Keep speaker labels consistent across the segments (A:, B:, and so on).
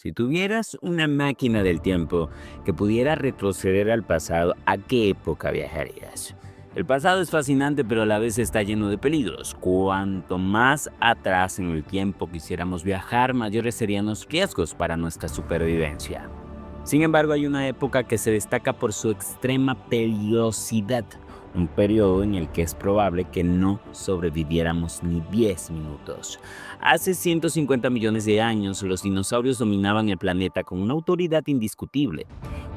A: Si tuvieras una máquina del tiempo que pudiera retroceder al pasado, ¿a qué época viajarías? El pasado es fascinante, pero a la vez está lleno de peligros. Cuanto más atrás en el tiempo quisiéramos viajar, mayores serían los riesgos para nuestra supervivencia. Sin embargo, hay una época que se destaca por su extrema peligrosidad, un periodo en el que es probable que no sobreviviéramos ni 10 minutos. Hace 150 millones de años, los dinosaurios dominaban el planeta con una autoridad indiscutible,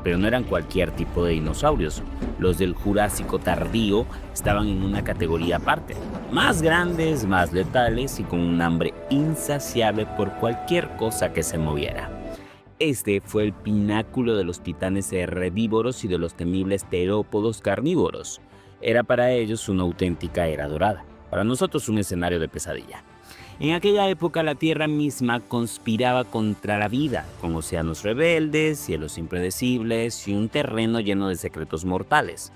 A: pero no eran cualquier tipo de dinosaurios. Los del Jurásico tardío estaban en una categoría aparte, más grandes, más letales y con un hambre insaciable por cualquier cosa que se moviera. Este fue el pináculo de los titanes herbívoros y de los temibles terópodos carnívoros. Era para ellos una auténtica era dorada, para nosotros un escenario de pesadilla. En aquella época la Tierra misma conspiraba contra la vida, con océanos rebeldes, cielos impredecibles y un terreno lleno de secretos mortales.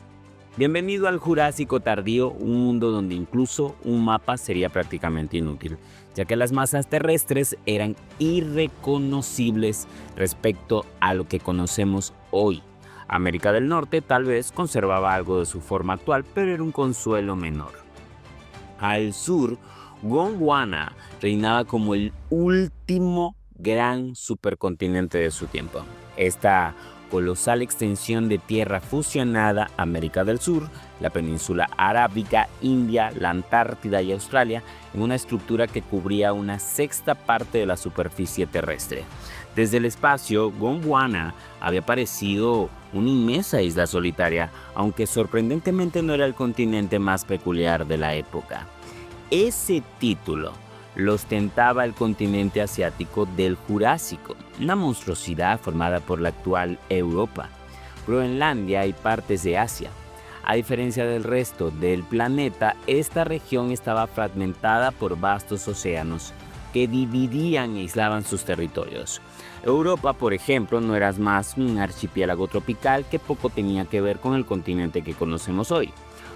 A: Bienvenido al Jurásico tardío, un mundo donde incluso un mapa sería prácticamente inútil, ya que las masas terrestres eran irreconocibles respecto a lo que conocemos hoy. América del Norte tal vez conservaba algo de su forma actual, pero era un consuelo menor. Al sur, Gondwana reinaba como el último gran supercontinente de su tiempo. Esta colosal extensión de tierra fusionada, América del Sur, la península arábiga, India, la Antártida y Australia, en una estructura que cubría una sexta parte de la superficie terrestre. Desde el espacio, Gondwana había parecido una inmensa isla solitaria, aunque sorprendentemente no era el continente más peculiar de la época. Ese título lo ostentaba el continente asiático del Jurásico, una monstruosidad formada por la actual Europa, Groenlandia y partes de Asia. A diferencia del resto del planeta, esta región estaba fragmentada por vastos océanos que dividían e aislaban sus territorios. Europa, por ejemplo, no era más un archipiélago tropical que poco tenía que ver con el continente que conocemos hoy.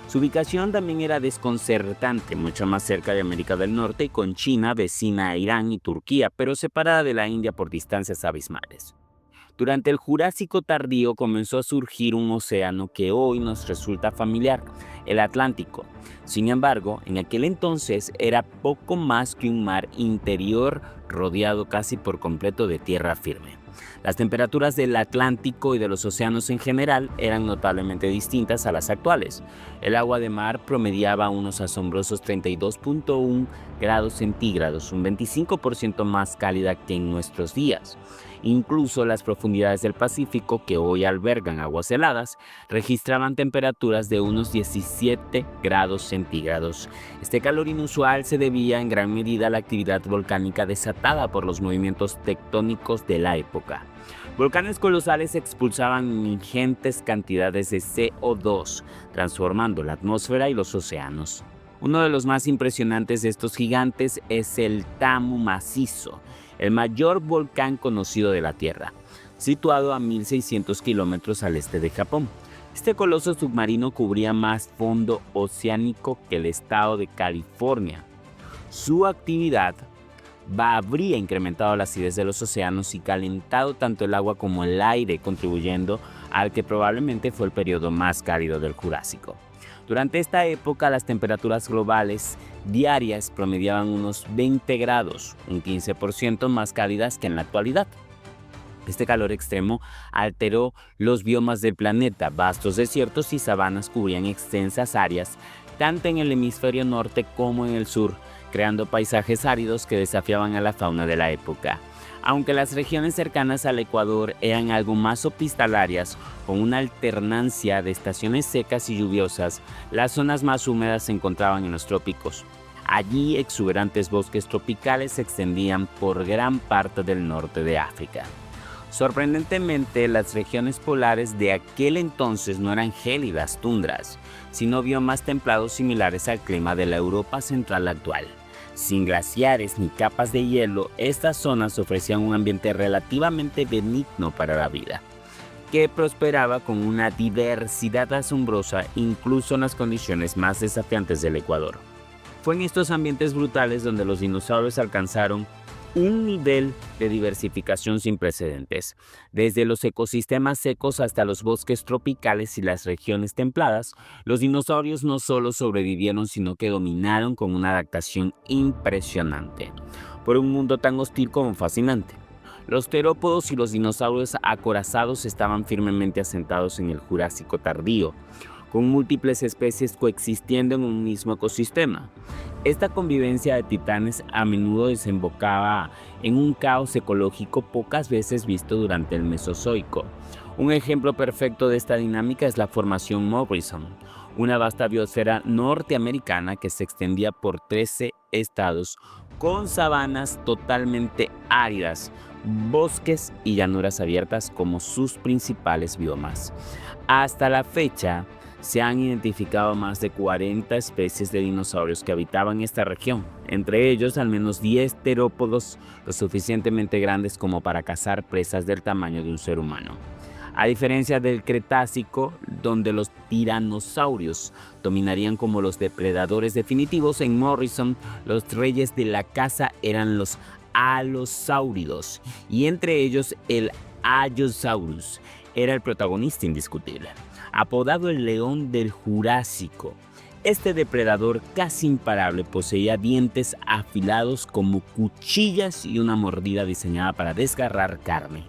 A: Su ubicación también era desconcertante, mucho más cerca de América del Norte y con China vecina a Irán y Turquía, pero separada de la India por distancias abismales. Durante el Jurásico tardío comenzó a surgir un océano que hoy nos resulta familiar, el Atlántico. Sin embargo, en aquel entonces era poco más que un mar interior rodeado casi por completo de tierra firme. Las temperaturas del Atlántico y de los océanos en general eran notablemente distintas a las actuales. El agua de mar promediaba unos asombrosos 32.1 grados centígrados, un 25% más cálida que en nuestros días. Incluso las profundidades del Pacífico, que hoy albergan aguas heladas, registraban temperaturas de unos 17 grados centígrados. Este calor inusual se debía en gran medida a la actividad volcánica desatada por los movimientos tectónicos de la época. Volcanes colosales expulsaban ingentes cantidades de CO2, transformando la atmósfera y los océanos. Uno de los más impresionantes de estos gigantes es el Tamu Macizo, el mayor volcán conocido de la Tierra, situado a 1.600 kilómetros al este de Japón. Este coloso submarino cubría más fondo oceánico que el estado de California. Su actividad habría incrementado la acidez de los océanos y calentado tanto el agua como el aire, contribuyendo al que probablemente fue el periodo más cálido del Jurásico. Durante esta época, las temperaturas globales diarias promediaban unos 20 grados, un 15% más cálidas que en la actualidad. Este calor extremo alteró los biomas del planeta. Vastos desiertos y sabanas cubrían extensas áreas, tanto en el hemisferio norte como en el sur, creando paisajes áridos que desafiaban a la fauna de la época. Aunque las regiones cercanas al Ecuador eran algo más hospitalarias, con una alternancia de estaciones secas y lluviosas, las zonas más húmedas se encontraban en los trópicos. Allí, exuberantes bosques tropicales se extendían por gran parte del norte de África. Sorprendentemente, las regiones polares de aquel entonces no eran gélidas tundras, sino biomas templados similares al clima de la Europa central actual. Sin glaciares ni capas de hielo, estas zonas ofrecían un ambiente relativamente benigno para la vida, que prosperaba con una diversidad asombrosa incluso en las condiciones más desafiantes del Ecuador. Fue en estos ambientes brutales donde los dinosaurios alcanzaron un nivel de diversificación sin precedentes. Desde los ecosistemas secos hasta los bosques tropicales y las regiones templadas, los dinosaurios no solo sobrevivieron, sino que dominaron con una adaptación impresionante por un mundo tan hostil como fascinante. Los terópodos y los dinosaurios acorazados estaban firmemente asentados en el Jurásico tardío, con múltiples especies coexistiendo en un mismo ecosistema. Esta convivencia de titanes a menudo desembocaba en un caos ecológico pocas veces visto durante el Mesozoico. Un ejemplo perfecto de esta dinámica es la formación Morrison, una vasta biosfera norteamericana que se extendía por 13 estados con sabanas totalmente áridas, bosques y llanuras abiertas como sus principales biomas. Hasta la fecha, se han identificado más de 40 especies de dinosaurios que habitaban esta región, entre ellos al menos 10 terópodos lo suficientemente grandes como para cazar presas del tamaño de un ser humano. A diferencia del Cretácico, donde los tiranosaurios dominarían como los depredadores definitivos, en Morrison los reyes de la caza eran los alosáuridos, y entre ellos el Allosaurus era el protagonista indiscutible. Apodado el león del Jurásico, este depredador casi imparable poseía dientes afilados como cuchillas y una mordida diseñada para desgarrar carne,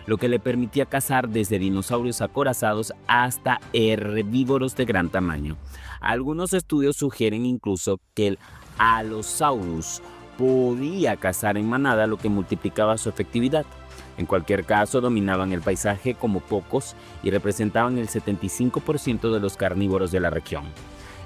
A: lo que le permitía cazar desde dinosaurios acorazados hasta herbívoros de gran tamaño. Algunos estudios sugieren incluso que el Allosaurus podía cazar en manada, lo que multiplicaba su efectividad. En cualquier caso, dominaban el paisaje como pocos y representaban el 75% de los carnívoros de la región.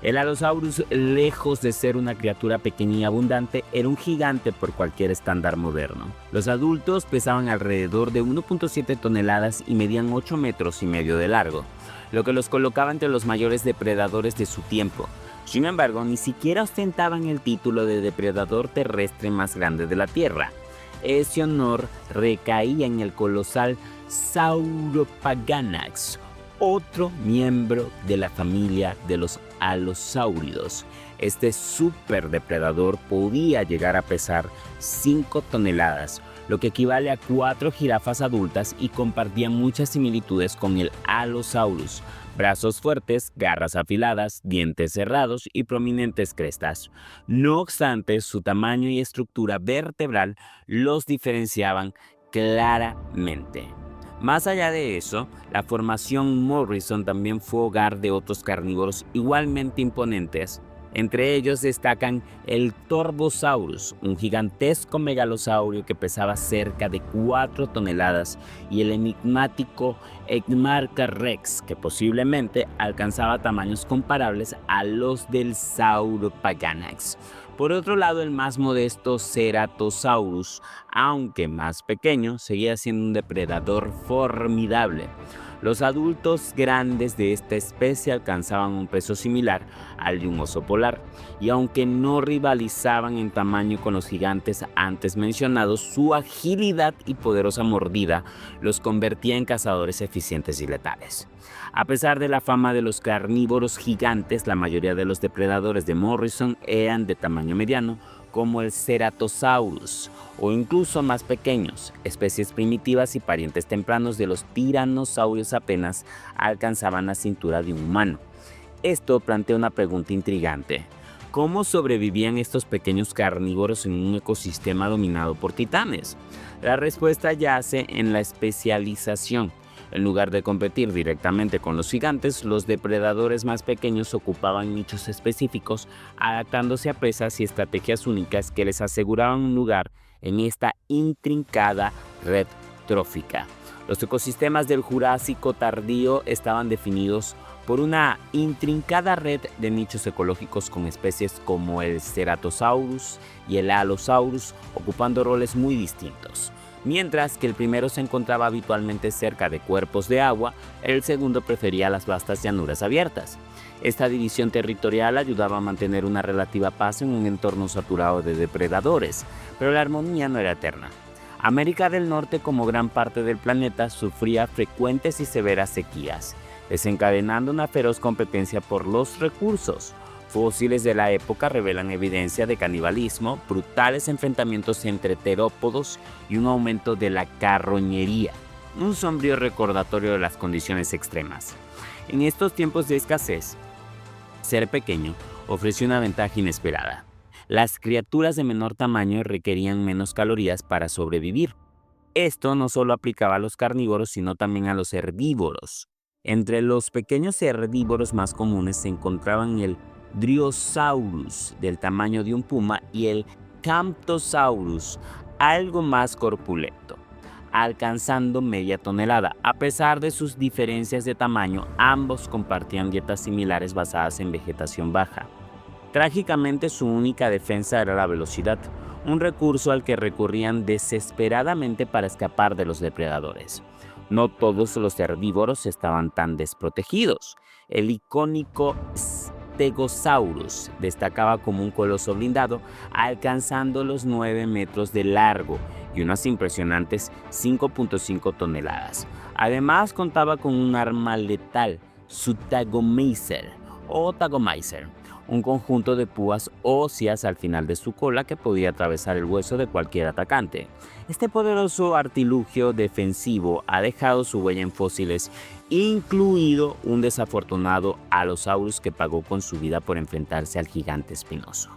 A: El Allosaurus, lejos de ser una criatura pequeña y abundante, era un gigante por cualquier estándar moderno. Los adultos pesaban alrededor de 1.7 toneladas y medían 8 metros y medio de largo, lo que los colocaba entre los mayores depredadores de su tiempo. Sin embargo, ni siquiera ostentaban el título de depredador terrestre más grande de la Tierra. Ese honor recaía en el colosal Sauropodonax, otro miembro de la familia de los alosáuridos. Este superdepredador podía llegar a pesar 5 toneladas, lo que equivale a 4 jirafas adultas, y compartía muchas similitudes con el Allosaurus: brazos fuertes, garras afiladas, dientes cerrados y prominentes crestas. No obstante, su tamaño y estructura vertebral los diferenciaban claramente. Más allá de eso, la formación Morrison también fue hogar de otros carnívoros igualmente imponentes. Entre ellos destacan el Torvosaurus, un gigantesco megalosaurio que pesaba cerca de 4 toneladas, y el enigmático Ekmarca rex, que posiblemente alcanzaba tamaños comparables a los del Sauropodonax. Por otro lado, el más modesto Ceratosaurus, aunque más pequeño, seguía siendo un depredador formidable. Los adultos grandes de esta especie alcanzaban un peso similar al de un oso polar, y aunque no rivalizaban en tamaño con los gigantes antes mencionados, su agilidad y poderosa mordida los convertía en cazadores eficientes y letales. A pesar de la fama de los carnívoros gigantes, la mayoría de los depredadores de Morrison eran de tamaño mediano, como el Ceratosaurus, o incluso más pequeños. Especies primitivas y parientes tempranos de los tiranosaurios apenas alcanzaban la cintura de un humano. Esto plantea una pregunta intrigante: ¿cómo sobrevivían estos pequeños carnívoros en un ecosistema dominado por titanes? La respuesta yace en la especialización. En lugar de competir directamente con los gigantes, los depredadores más pequeños ocupaban nichos específicos, adaptándose a presas y estrategias únicas que les aseguraban un lugar en esta intrincada red trófica. Los ecosistemas del Jurásico tardío estaban definidos por una intrincada red de nichos ecológicos con especies como el Ceratosaurus y el Allosaurus ocupando roles muy distintos. Mientras que el primero se encontraba habitualmente cerca de cuerpos de agua, el segundo prefería las vastas llanuras abiertas. Esta división territorial ayudaba a mantener una relativa paz en un entorno saturado de depredadores, pero la armonía no era eterna. América del Norte, como gran parte del planeta, sufría frecuentes y severas sequías, desencadenando una feroz competencia por los recursos. Fósiles de la época revelan evidencia de canibalismo, brutales enfrentamientos entre terópodos y un aumento de la carroñería, un sombrío recordatorio de las condiciones extremas. En estos tiempos de escasez, ser pequeño ofreció una ventaja inesperada. Las criaturas de menor tamaño requerían menos calorías para sobrevivir. Esto no solo aplicaba a los carnívoros, sino también a los herbívoros. Entre los pequeños herbívoros más comunes se encontraban el Dryosaurus, del tamaño de un puma, y el Camptosaurus, algo más corpulento, alcanzando media tonelada. A pesar de sus diferencias de tamaño, ambos compartían dietas similares basadas en vegetación baja. Trágicamente, su única defensa era la velocidad, un recurso al que recurrían desesperadamente para escapar de los depredadores. No todos los herbívoros estaban tan desprotegidos. El icónico Stegosaurus destacaba como un coloso blindado, alcanzando los 9 metros de largo y unas impresionantes 5.5 toneladas. Además, contaba con un arma letal, su Tagomeiser o Tagomeiser, un conjunto de púas óseas al final de su cola que podía atravesar el hueso de cualquier atacante. Este poderoso artilugio defensivo ha dejado su huella en fósiles, incluido un desafortunado Allosaurus que pagó con su vida por enfrentarse al gigante espinoso.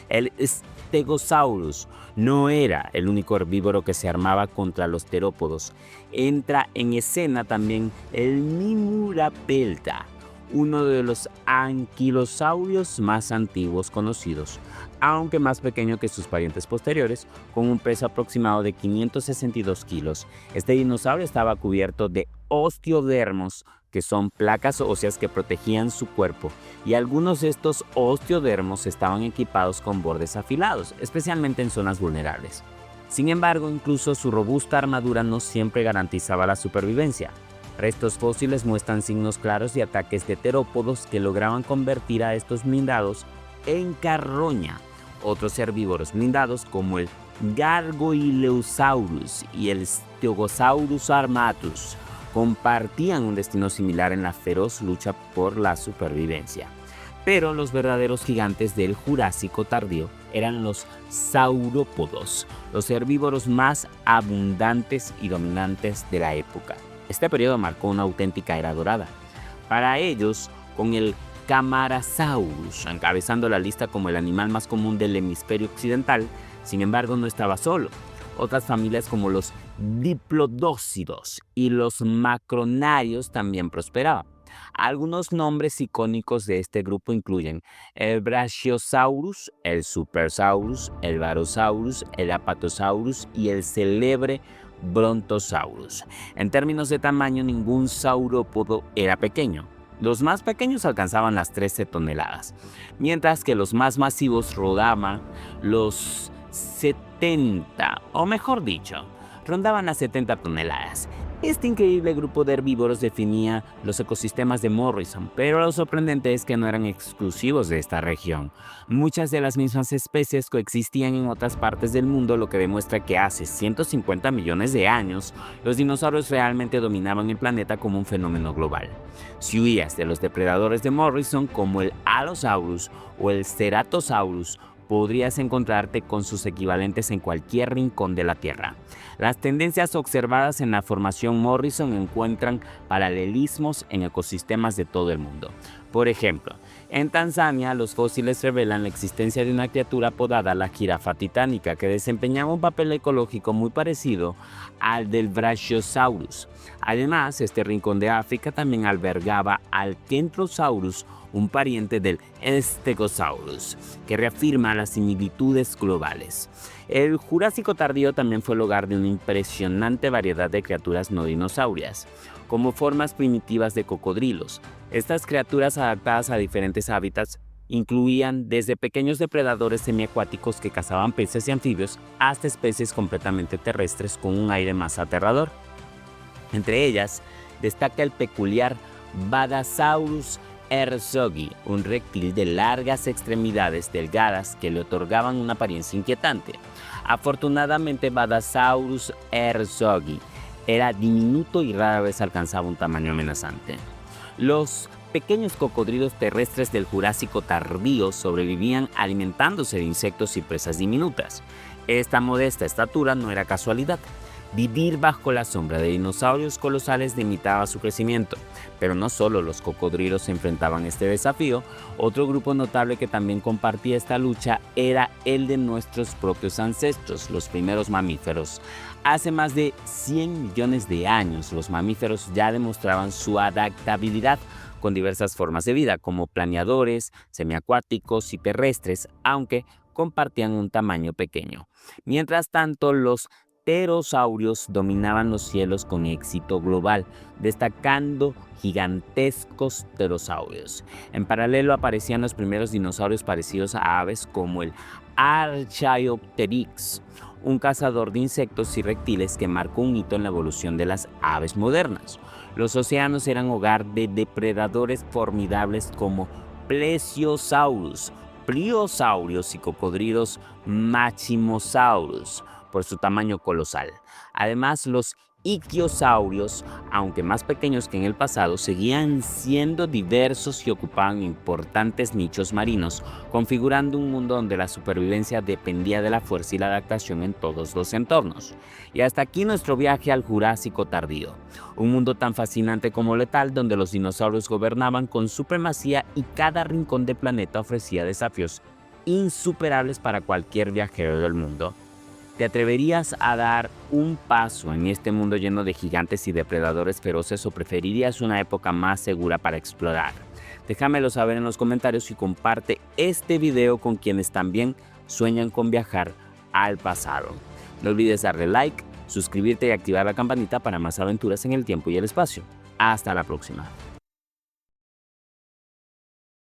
A: El Stegosaurus no era el único herbívoro que se armaba contra los terópodos. Entra en escena también el Mimurapelta, uno de los anquilosaurios más antiguos conocidos, aunque más pequeño que sus parientes posteriores, con un peso aproximado de 562 kilos. Este dinosaurio estaba cubierto de osteodermos, que son placas óseas que protegían su cuerpo, y algunos de estos osteodermos estaban equipados con bordes afilados, especialmente en zonas vulnerables. Sin embargo, incluso su robusta armadura no siempre garantizaba la supervivencia. Restos fósiles muestran signos claros de ataques de terópodos que lograban convertir a estos blindados en carroña. Otros herbívoros blindados, como el Gargoyleosaurus y el Stegosaurus armatus, compartían un destino similar en la feroz lucha por la supervivencia. Pero los verdaderos gigantes del Jurásico tardío eran los saurópodos, los herbívoros más abundantes y dominantes de la época. Este periodo marcó una auténtica era dorada. Para ellos, con el Camarasaurus encabezando la lista como el animal más común del hemisferio occidental, sin embargo no estaba solo. Otras familias como los diplodócidos y los macronarios también prosperaban. Algunos nombres icónicos de este grupo incluyen el Brachiosaurus, el Supersaurus, el Barosaurus, el Apatosaurus y el célebre Brontosaurus. En términos de tamaño, ningún saurópodo era pequeño. Los más pequeños alcanzaban las 13 toneladas, mientras que los más masivos rodaban los 70, o mejor dicho, rondaban las 70 toneladas. Este increíble grupo de herbívoros definía los ecosistemas de Morrison, pero lo sorprendente es que no eran exclusivos de esta región. Muchas de las mismas especies coexistían en otras partes del mundo, lo que demuestra que hace 150 millones de años, los dinosaurios realmente dominaban el planeta como un fenómeno global. Si huías de los depredadores de Morrison, como el Allosaurus o el Ceratosaurus, podrías encontrarte con sus equivalentes en cualquier rincón de la Tierra. Las tendencias observadas en la formación Morrison encuentran paralelismos en ecosistemas de todo el mundo. Por ejemplo, en Tanzania los fósiles revelan la existencia de una criatura apodada la jirafa titánica que desempeñaba un papel ecológico muy parecido al del Brachiosaurus. Además, este rincón de África también albergaba al Kentrosaurus, un pariente del Stegosaurus, que reafirma las similitudes globales. El Jurásico tardío también fue el hogar de una impresionante variedad de criaturas no dinosaurias, como formas primitivas de cocodrilos. Estas criaturas adaptadas a diferentes hábitats incluían desde pequeños depredadores semiacuáticos que cazaban peces y anfibios hasta especies completamente terrestres con un aire más aterrador. Entre ellas destaca el peculiar Badasaurus herzogi, un reptil de largas extremidades delgadas que le otorgaban una apariencia inquietante. Afortunadamente, Badasaurus herzogi era diminuto y rara vez alcanzaba un tamaño amenazante. Los pequeños cocodrilos terrestres del Jurásico tardío sobrevivían alimentándose de insectos y presas diminutas. Esta modesta estatura no era casualidad. Vivir bajo la sombra de dinosaurios colosales limitaba su crecimiento, pero no solo los cocodrilos enfrentaban este desafío. Otro grupo notable que también compartía esta lucha era el de nuestros propios ancestros, los primeros mamíferos. Hace más de 100 millones de años, los mamíferos ya demostraban su adaptabilidad con diversas formas de vida, como planeadores, semiacuáticos y terrestres, aunque compartían un tamaño pequeño. Mientras tanto, los pterosaurios dominaban los cielos con éxito global, destacando gigantescos pterosaurios. En paralelo aparecían los primeros dinosaurios parecidos a aves como el Archaeopteryx, un cazador de insectos y reptiles que marcó un hito en la evolución de las aves modernas. Los océanos eran hogar de depredadores formidables como Plesiosaurus, pliosaurios y cocodrilos Machimosaurus, por su tamaño colosal. Además, los ichthyosaurios, aunque más pequeños que en el pasado, seguían siendo diversos y ocupaban importantes nichos marinos, configurando un mundo donde la supervivencia dependía de la fuerza y la adaptación en todos los entornos. Y hasta aquí nuestro viaje al Jurásico tardío, un mundo tan fascinante como letal, donde los dinosaurios gobernaban con supremacía y cada rincón del planeta ofrecía desafíos insuperables para cualquier viajero del mundo. ¿Te atreverías a dar un paso en este mundo lleno de gigantes y depredadores feroces o preferirías una época más segura para explorar? Déjamelo saber en los comentarios y comparte este video con quienes también sueñan con viajar al pasado. No olvides darle like, suscribirte y activar la campanita para más aventuras en el tiempo y el espacio. Hasta la próxima.